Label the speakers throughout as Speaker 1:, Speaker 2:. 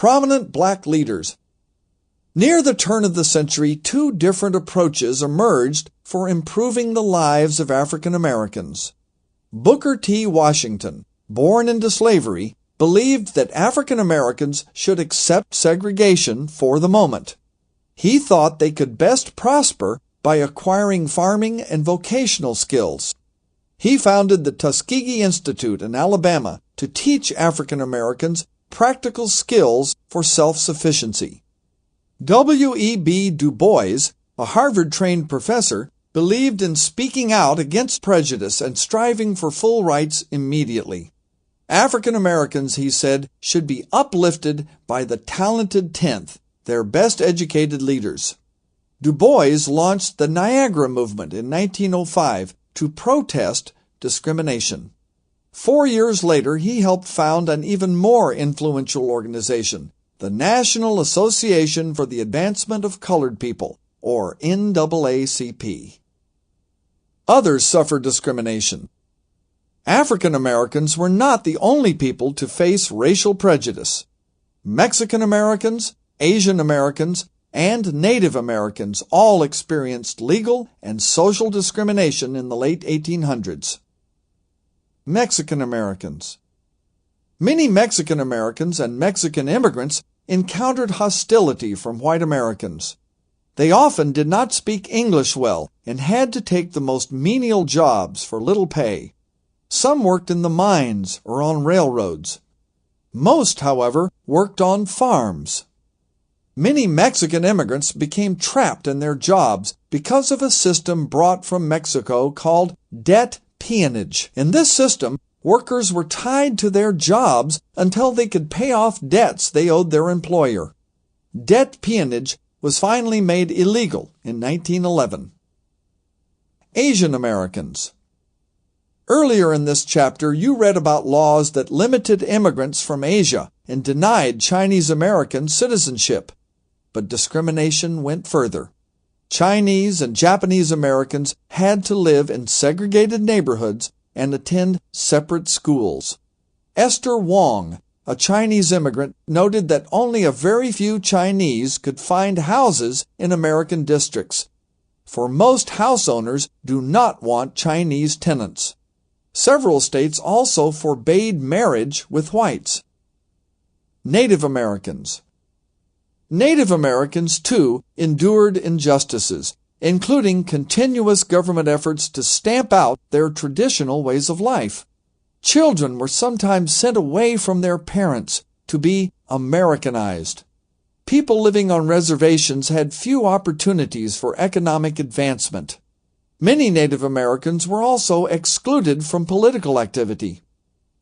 Speaker 1: Prominent black leaders. Near the turn of the century, two different approaches emerged for improving the lives of African Americans. Booker T. Washington, born into slavery, believed that African Americans should accept segregation for the moment. He thought they could best prosper by acquiring farming and vocational skills. He founded the Tuskegee Institute in Alabama to teach African Americans practical skills for self-sufficiency. W.E.B. Du Bois, a Harvard-trained professor, believed in speaking out against prejudice and striving for full rights immediately. African Americans, he said, should be uplifted by the talented 10th, their best educated leaders. Du Bois launched the Niagara Movement in 1905 to protest discrimination. 4 years later, he helped found an even more influential organization, the National Association for the Advancement of Colored People, or NAACP. Others suffered discrimination. African Americans were not the only people to face racial prejudice. Mexican Americans, Asian Americans, and Native Americans all experienced legal and social discrimination in the late 1800s. Mexican Americans. Many Mexican Americans and Mexican immigrants encountered hostility from white Americans. They often did not speak English well and had to take the most menial jobs for little pay. Some worked in the mines or on railroads. Most, however, worked on farms. Many Mexican immigrants became trapped in their jobs because of a system brought from Mexico called debt peonage. In this system, workers were tied to their jobs until they could pay off debts they owed their employer. Debt peonage was finally made illegal in 1911. Asian Americans. Earlier in this chapter, you read about laws that limited immigrants from Asia and denied Chinese Americans citizenship. But discrimination went further. Chinese and Japanese Americans had to live in segregated neighborhoods and attend separate schools. Esther Wong, a Chinese immigrant, noted that only a very few Chinese could find houses in American districts, for most house owners do not want Chinese tenants. Several states also forbade marriage with whites. Native Americans. Native Americans, too, endured injustices, including continuous government efforts to stamp out their traditional ways of life. Children were sometimes sent away from their parents to be Americanized. People living on reservations had few opportunities for economic advancement. Many Native Americans were also excluded from political activity.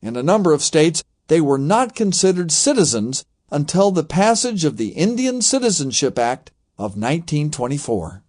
Speaker 1: In a number of states, they were not considered citizens until the passage of the Indian Citizenship Act of 1924.